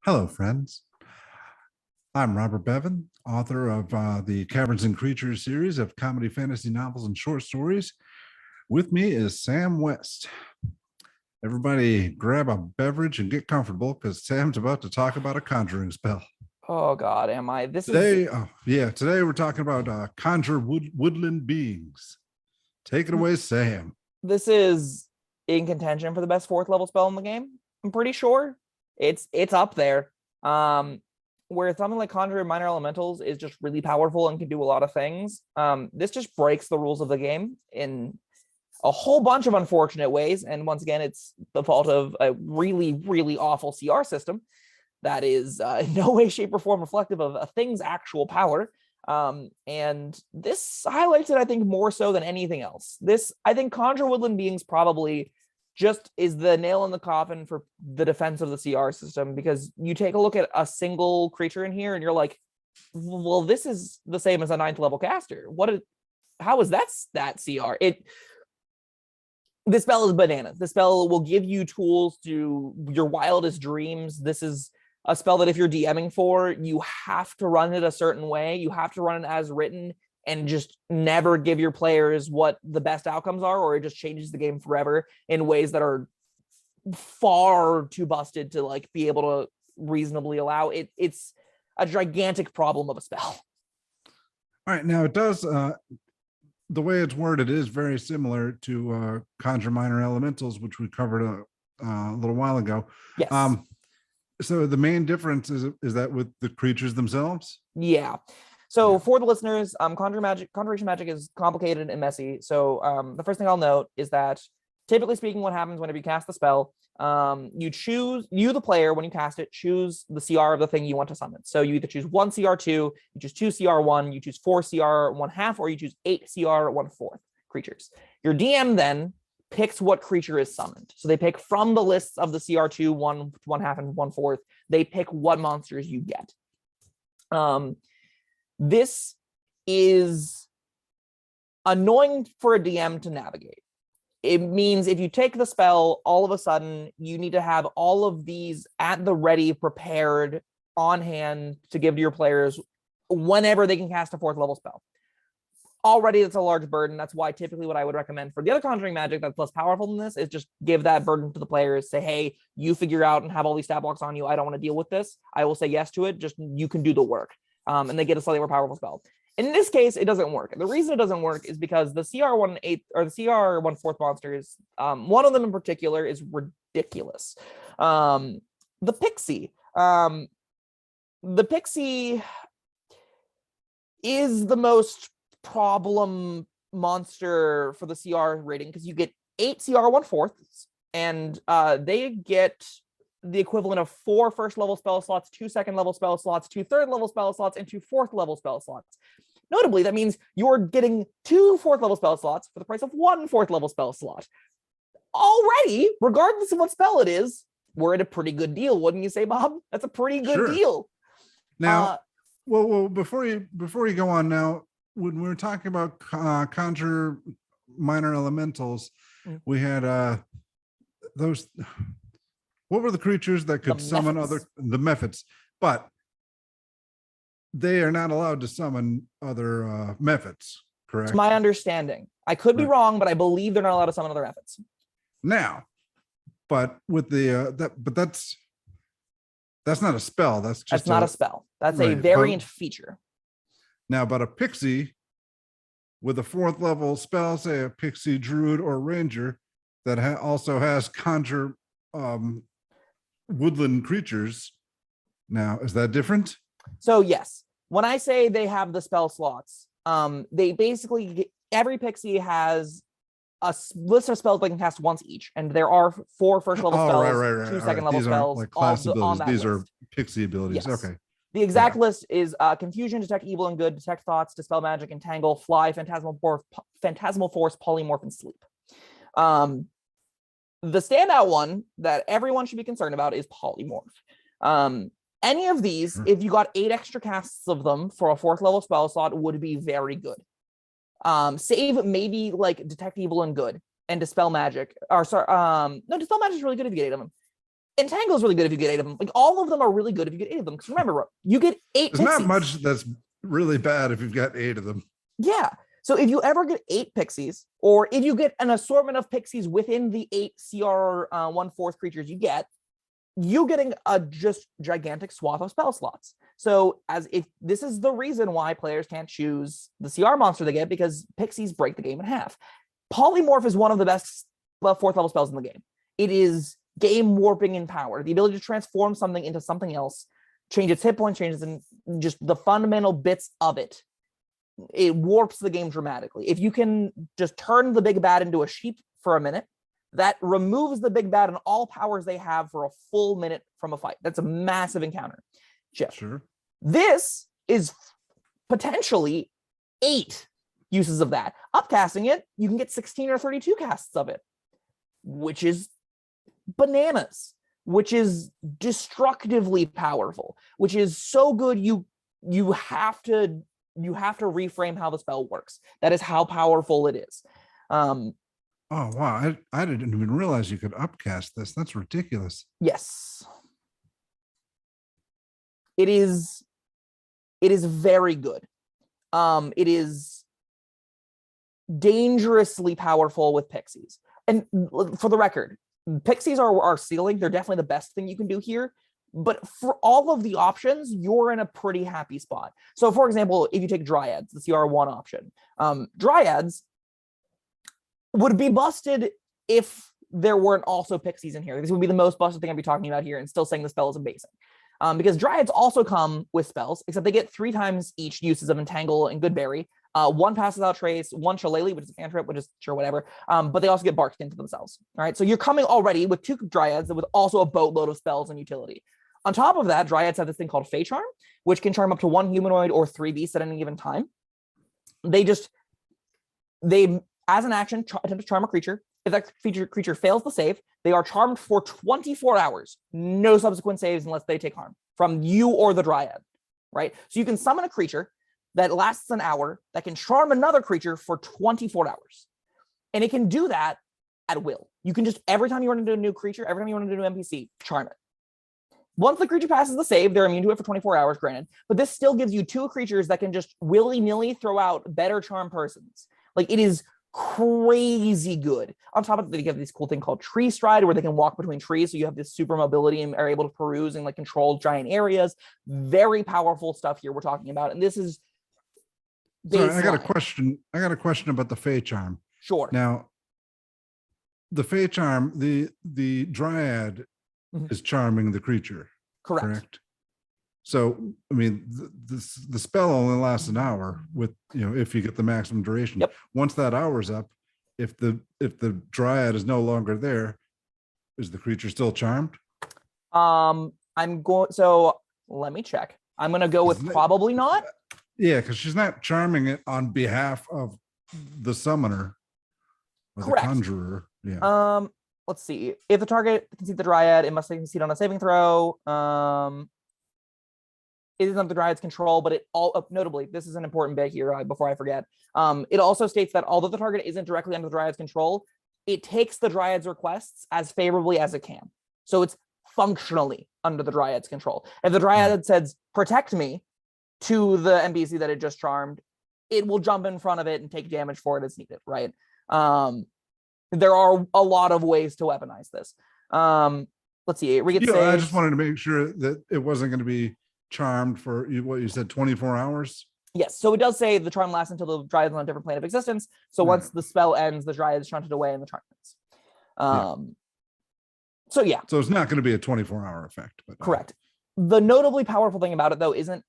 Hello, friends. I'm Robert Bevan, author of the Caverns and Creatures series of comedy fantasy novels and short stories. With me is Sam West. Everybody grab a beverage and get comfortable because Sam's about to talk about a conjuring spell. Oh God, am I? Today we're talking about Conjure Woodland Beings. Take it away, Sam. This is in contention for the best fourth level spell in the game. I'm pretty sure it's up there. Where something like Conjure Minor Elementals is just really powerful and can do a lot of things. This just breaks the rules of the game in a whole bunch of unfortunate ways. And once again, it's the fault of a really, really awful CR system that is in no way, shape, or form reflective of a thing's actual power. And this highlights it, I think, more so than anything else. I think Conjure Woodland Beings probably just is the nail in the coffin for the defense of the CR system, because you take a look at a single creature in here and you're like, well, this is the same as a 9th level caster. How is that CR? This spell is bananas. This spell will give you tools to your wildest dreams. This is a spell that if you're DMing for, you have to run it a certain way. You have to run it as written and just never give your players what the best outcomes are, or it just changes the game forever in ways that are far too busted to like be able to reasonably allow it. It's a gigantic problem of a spell. All right, now it does the way it's worded is very similar to Conjure Minor Elementals, which we covered a little while ago. Yes. So the main difference is that with the creatures themselves? Yeah. So for the listeners, conjuration magic is complicated and messy. So the first thing I'll note is that typically speaking, what happens whenever you cast the spell, you the player, when you cast it, choose the CR of the thing you want to summon. So you either choose 1 CR2, you choose 2 CR1, you choose 4 CR1/2, or you choose 8 CR1/4 creatures. Your DM then picks what creature is summoned. So they pick from the lists of the CR2, 1/2, and 1/4. They pick what monsters you get. This is annoying for a DM to navigate. It means if you take the spell, all of a sudden you need to have all of these at the ready, prepared, on hand to give to your players whenever they can cast a 4th level spell. Already that's a large burden. That's why typically what I would recommend for the other conjuring magic that's less powerful than this is just give that burden to the players. Say, hey, you figure out and have all these stat blocks on you. I don't want to deal with this. I will say yes to it. Just you can do the work. And they get a slightly more powerful spell. In this case, it doesn't work. The reason it doesn't work is because the CR1/8 or the CR1/4 monsters, one of them in particular is ridiculous. The Pixie. The Pixie is the most problem monster for the CR rating because you get 8 CR1/4, and they get the equivalent of 4 first level spell slots, 2 second level spell slots, 2 third level spell slots, and 2 fourth level spell slots. Notably, that means you're getting 2 4th level spell slots for the price of 1 4th level spell slot. Already, regardless of what spell it is, we're at a pretty good deal, wouldn't you say, Bob? That's a pretty good deal. Now, well, before you go on now, when we were talking about Conjure Minor Elementals, we had those. What were the creatures that could summon the methods? But they are not allowed to summon other methods, correct? It's my understanding. I could be wrong, but I believe they're not allowed to summon other methods. Now, but with the that's not a spell. That's not a spell. That's a variant feature. Now, but a pixie with a 4th level spell, say a pixie, druid, or ranger, that also has conjure woodland creatures. Now, is that different? So yes, when I say they have the spell slots, they basically, every pixie has a list of spells they can cast once each, and there are 4 first level spells, 2 second level spells, like class abilities. These list. Are pixie abilities. Yes. Okay. The exact list is Confusion, Detect Evil and Good, Detect Thoughts, Dispel Magic, Entangle, Fly, Phantasmal Force, Polymorph, and Sleep. The standout one that everyone should be concerned about is Polymorph. Any of these, if you got 8 extra casts of them for a 4th level spell slot, would be very good. Save maybe like Detect Evil and Good and Dispel Magic. Or sorry, no, Dispel Magic is really good if you get 8 of them. Entangle is really good if you get 8 of them. Like all of them are really good if you get 8 of them. Because remember, you get 8 There's pixies. not much that's really bad if you've got 8 of them. Yeah. So if you ever get 8 pixies, or if you get an assortment of pixies within the 8 CR 1/4 creatures you getting a just gigantic swath of spell slots. So as if this is the reason why players can't choose the CR monster they get, because pixies break the game in half. Polymorph is one of the best 4th level spells in the game. It is game warping in power, the ability to transform something into something else, change its hit points, changes in just the fundamental bits of it. It warps the game dramatically. If you can just turn the big bad into a sheep for a minute, that removes the big bad and all powers they have for a full minute from a fight. That's a massive encounter. Jeff, Sure. this is potentially 8 uses of that. Upcasting it, you can get 16 or 32 casts of it, which is bananas, which is destructively powerful, which is so good you have to reframe how the spell works. That is how powerful it is. Oh wow, I didn't even realize you could upcast this. That's ridiculous. Yes. It is very good. It is dangerously powerful with pixies. And for the record, pixies are our ceiling. They're definitely the best thing you can do here. But for all of the options, you're in a pretty happy spot. So for example, if you take Dryads, the CR1 option, Dryads would be busted if there weren't also pixies in here. This would be the most busted thing I'd be talking about here, and still saying the spell is amazing. Because Dryads also come with spells, except they get 3 times each uses of Entangle and Goodberry. 1 passes out trace, 1 Shillelagh, which is a cantrip, which is sure whatever. But they also get barked into themselves. All right, so you're coming already with 2 Dryads with also a boatload of spells and utility. On top of that, Dryads have this thing called Fey Charm, which can charm up to 1 humanoid or 3 beasts at any given time. They as an action attempt to charm a creature. If that creature fails the save, they are charmed for 24 hours. No subsequent saves unless they take harm from you or the Dryad, right? So you can summon a creature that lasts an hour that can charm another creature for 24 hours. And it can do that at will. You can just, every time you run into a new creature, every time you run into a new NPC, charm it. Once the creature passes the save, they're immune to it for 24 hours, granted, but this still gives you 2 creatures that can just willy-nilly throw out better charm persons. Like, it is crazy good. On top of that, you have this cool thing called Tree Stride, where they can walk between trees, so you have this super mobility and are able to peruse and like control giant areas. Very powerful stuff here we're talking about, and this is Sorry, I got a question about the Fey Charm. Sure. Now, the Fey Charm, the Dryad is charming the creature. Correct. So, I mean, the spell only lasts an hour with, if you get the maximum duration. Yep. Once that hour's up, if the Dryad is no longer there, is the creature still charmed? So let me check. I'm going to go with probably not. Yeah, because she's not charming it on behalf of the summoner or Correct. the conjurer. Yeah. Let's see. If the target can see the Dryad, it must succeed on a saving throw. It is under the Dryad's control, but notably, this is an important bit here before I forget. It also states that although the target isn't directly under the Dryad's control, it takes the Dryad's requests as favorably as it can. So it's functionally under the Dryad's control. If the Dryad says, protect me, to the NPC that it just charmed, it will jump in front of it and take damage for it as needed, right? There are a lot of ways to weaponize this. Let's see. I just wanted to make sure that it wasn't going to be charmed for what you said, 24 hours. Yes. So it does say the charm lasts until the Dryad is on a different plane of existence. So once the spell ends, the Dryad is shunted away and the charm ends. So yeah. So it's not going to be a 24-hour effect. But correct. The notably powerful thing about it, though, isn't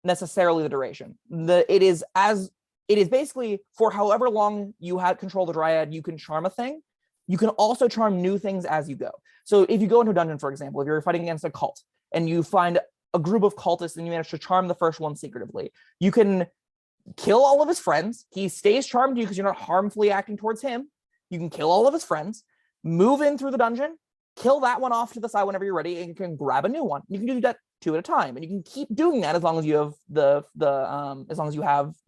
necessarily the duration. It is basically for however long you had control the Dryad, you can charm a thing. You can also charm new things as you go. So if you go into a dungeon, for example, if you're fighting against a cult and you find a group of cultists and you manage to charm the first one secretively, you can kill all of his friends. He stays charmed to you because you're not harmfully acting towards him. You can kill all of his friends, move in through the dungeon, kill that one off to the side whenever you're ready, and you can grab a new one. You can do that 2 at a time, and you can keep doing that as long as you have the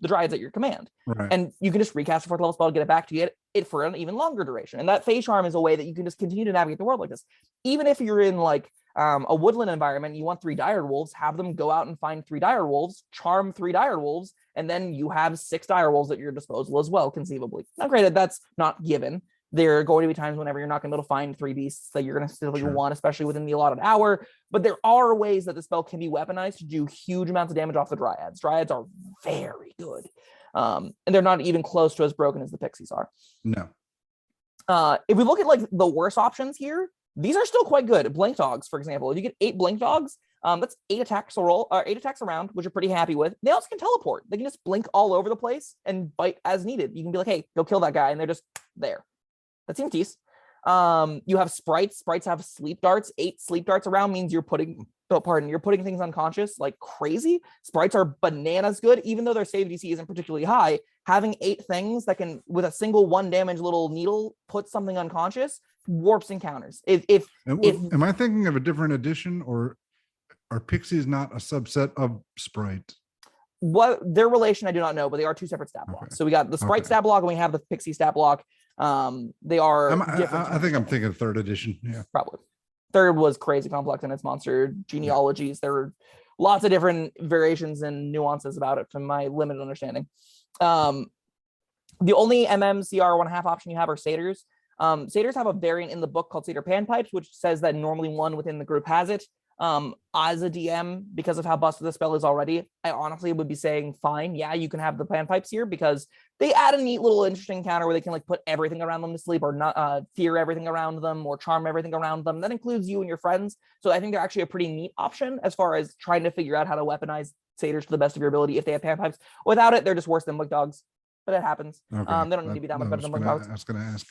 dryads at your command. Right. And you can just recast a 4th level spell, get it back to get it for an even longer duration. And that phase charm is a way that you can just continue to navigate the world like this. Even if you're in like a woodland environment, you want 3 dire wolves, have them go out and find 3 dire wolves, charm 3 dire wolves, and then you have 6 dire wolves at your disposal as well, conceivably. Now, granted, that's not given. There are going to be times whenever you're not going to be able to find 3 beasts that you're going to still want, especially within the allotted hour. But there are ways that the spell can be weaponized to do huge amounts of damage off the dryads. Dryads are very good. And they're not even close to as broken as the pixies are. No. If we look at like the worst options here, these are still quite good. Blink dogs, for example. If you get 8 blink dogs, that's 8 attacks or 8 attacks around, which you're pretty happy with. They also can teleport. They can just blink all over the place and bite as needed. You can be like, hey, go kill that guy, and they're just there. That seems decent. You have sprites. Sprites have sleep darts. 8 sleep darts around means you're putting things unconscious like crazy. Sprites are bananas good, even though their save DC isn't particularly high. Having 8 things that can, with a single 1 damage little needle, put something unconscious, warps encounters. Am I thinking of a different edition, or are pixies not a subset of sprite? What their relation, I do not know, but they are 2 separate stat blocks. So we got the sprite stat block and we have the pixie stat block. They are different. I think I'm thinking 3rd edition. Yeah, probably. 3rd was crazy complex in its monster genealogies. There were lots of different variations and nuances about it from my limited understanding. The only MMCR 1.5 option you have are satyrs. Satyrs have a variant in the book called Satyr Panpipes, which says that normally one within the group has it. As a DM, because of how busted the spell is already, I honestly would be saying, fine, yeah, you can have the panpipes here, because they add a neat little interesting counter where they can like put everything around them to sleep, or not fear everything around them, or charm everything around them. That includes you and your friends. So I think they're actually a pretty neat option as far as trying to figure out how to weaponize satyrs to the best of your ability if they have panpipes. Without it, they're just worse than blink dogs, but it happens. Okay. They don't need to be that much better than blink dogs. I was going to ask.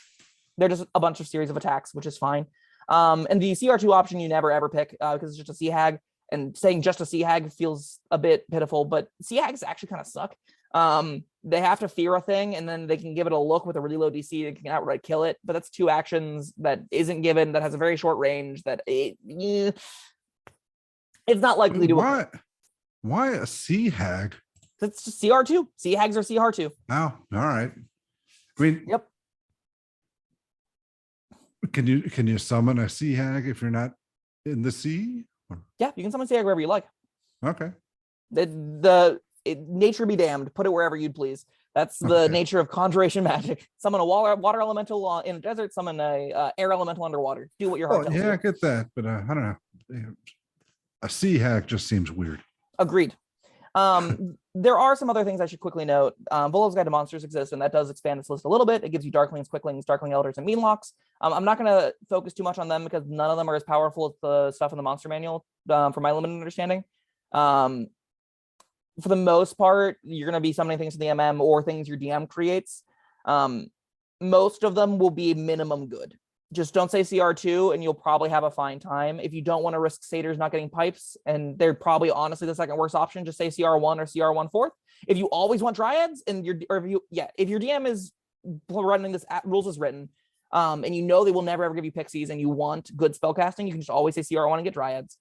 They're just a bunch of series of attacks, which is fine. And the CR2 option you never ever pick because it's just a sea hag, and saying just a sea hag feels a bit pitiful, but sea hags actually kind of suck. They have to fear a thing, and then they can give it a look with a really low DC. They can outright kill it, but that's 2 actions that isn't given, that has a very short range, that it's not likely to. Why a sea hag? That's just CR2. Sea hags are CR2. Oh, all right. I mean, yep. Can you summon a sea hag if you're not in the sea? Yeah, you can summon sea hag wherever you like. Okay. Nature be damned. Put it wherever you'd please. That's the nature of conjuration magic. Summon a water elemental in a desert. Summon a air elemental underwater. Do what your heart tells you. Yeah, I get that, but I don't know. A sea hag just seems weird. Agreed. There are some other things I should quickly note. Volo's Guide to Monsters exists, and that does expand its list a little bit. It gives you Darklings, Quicklings, Darkling Elders, and Meanlocks. I'm not going to focus too much on them because none of them are as powerful as the stuff in the monster manual, from my limited understanding. For the most part, you're going to be summoning things to the MM or things your DM creates. Most of them will be minimum good. Just don't say CR2 and you'll probably have a fine time. If you don't want to risk satyrs not getting pipes, and they're probably honestly the second worst option, just say CR1 or CR1/4. If you always want dryads and if your DM is running this rules as written, and you know they will never ever give you pixies and you want good spell casting, you can just always say CR1 and get dryads.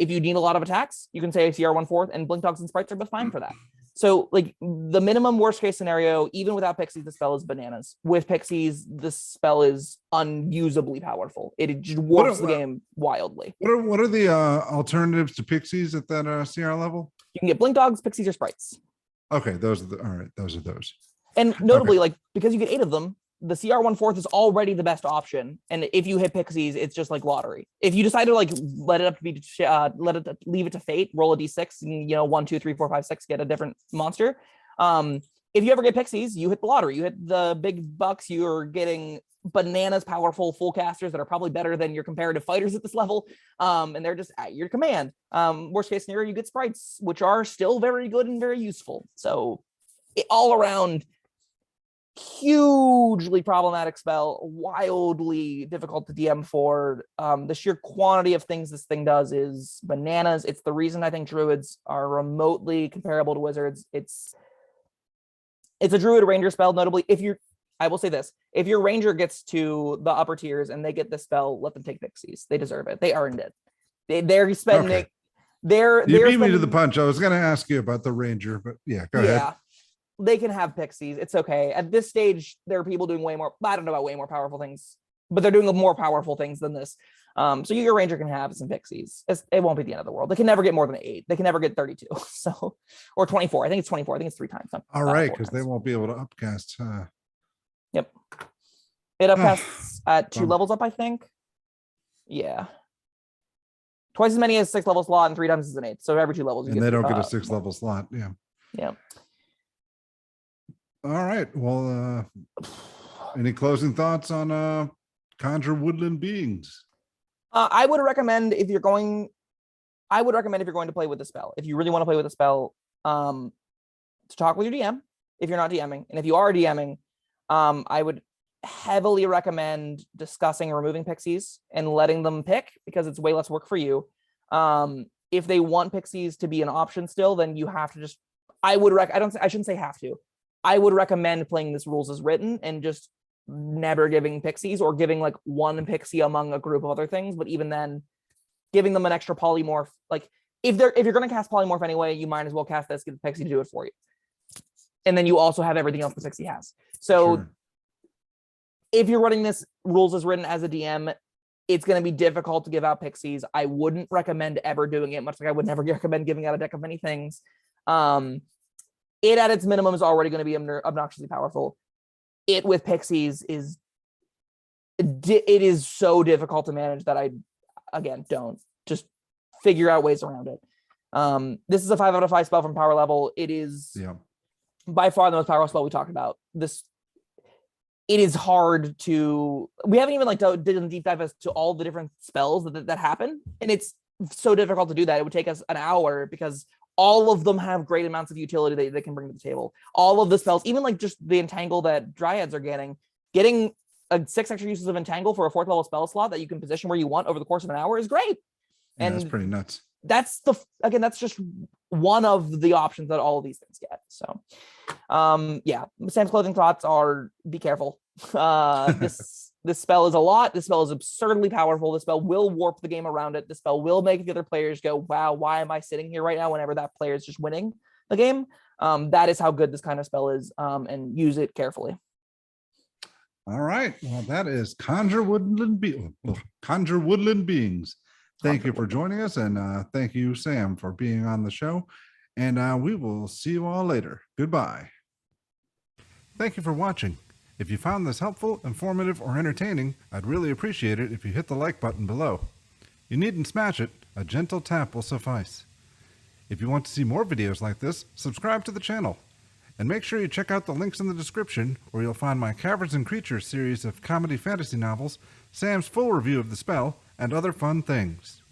If you need a lot of attacks, you can say CR1/4, and blink dogs and sprites are both fine for that. So like the minimum worst case scenario, even without pixies, the spell is bananas. With pixies, the spell is unusably powerful. It just warps the game wildly. What are the alternatives to pixies at that CR level? You can get blink dogs, pixies, or sprites. Okay, those are all right. Those are those. And notably, like because you get 8 of them, the CR1/4 is already the best option. And if you hit pixies, it's just like lottery. If you decide to like leave it to fate, roll a d6, and 1, 2, 3, 4, 5, 6, get a different monster. If you ever get pixies, you hit the lottery. You hit the big bucks. You're getting bananas powerful full casters that are probably better than your comparative fighters at this level. And they're just at your command. Worst case scenario, you get sprites, which are still very good and very useful. So all around, hugely problematic spell, wildly difficult to DM for. The sheer quantity of things this thing does is bananas. It's the reason I think druids are remotely comparable to wizards. It's a druid ranger spell. Notably, I will say this, if your ranger gets to the upper tiers and they get this spell, let them take pixies. They deserve it. They earned it. They're spending They're You beat me to the spending- punch. I was going to ask you about the ranger, but yeah, go ahead. They can have pixies. It's okay. At this stage, there are people doing way more. I don't know about way more powerful things, but they're doing more powerful things than this. So your ranger can have some pixies. It won't be the end of the world. They can never get more than 8. They can never get 32. So, or 24. I think it's 24. I think it's 3 times. All right, because they won't be able to upcast. Yep. It upcasts at 2 levels up, I think. Yeah. Twice as many as 6 level slot and 3 times as an 8. So every 2 levels. And they don't get a 6 level slot. Yeah. Yeah. All right. Well, any closing thoughts on Conjure Woodland Beings? I would recommend if you're going to play with the spell. If you really want to play with the spell, to talk with your DM if you're not DMing. And if you are DMing, I would heavily recommend discussing removing pixies and letting them pick, because it's way less work for you. If they want pixies to be an option still, then you have to just I shouldn't say have to. I would recommend playing this rules as written and just never giving pixies, or giving like 1 pixie among a group of other things. But even then, giving them an extra polymorph. Like if you're going to cast polymorph anyway, you might as well cast this, get the pixie to do it for you. And then you also have everything else the pixie has. So Sure. If you're running this rules as written as a DM, it's going to be difficult to give out pixies. I wouldn't recommend ever doing it, much like I would never recommend giving out a deck of many things. It at its minimum is already going to be obnoxiously powerful. It with pixies is so difficult to manage that I, again, don't. Just figure out ways around it. This is a 5 out of 5 spell from power level. It is by far the most powerful spell we talked about. It is hard to. We haven't even did a deep dive as to all the different spells that happen, and it's so difficult to do that. It would take us an hour because all of them have great amounts of utility that they can bring to the table. All of the spells, even like just the entangle that dryads are getting 6 extra uses of entangle for a 4th level spell slot that you can position where you want over the course of an hour is great. Yeah, And that's pretty nuts. That's just one of the options that all of these things get. So, Sam's clothing thoughts are: be careful. This spell is a lot. This spell is absurdly powerful. This spell will warp the game around it. This spell will make the other players go, wow, why am I sitting here right now whenever that player is just winning the game? That is how good this kind of spell is, and use it carefully. All right. Well, that is Conjure Woodland Beings. Thank you for joining us, and thank you, Sam, for being on the show. And we will see you all later. Goodbye. Thank you for watching. If you found this helpful, informative, or entertaining, I'd really appreciate it if you hit the like button below. You needn't smash it. A gentle tap will suffice. If you want to see more videos like this, subscribe to the channel. And make sure you check out the links in the description, where you'll find my Caverns Creatures series of comedy fantasy novels, Sam's full review of the spell, and other fun things.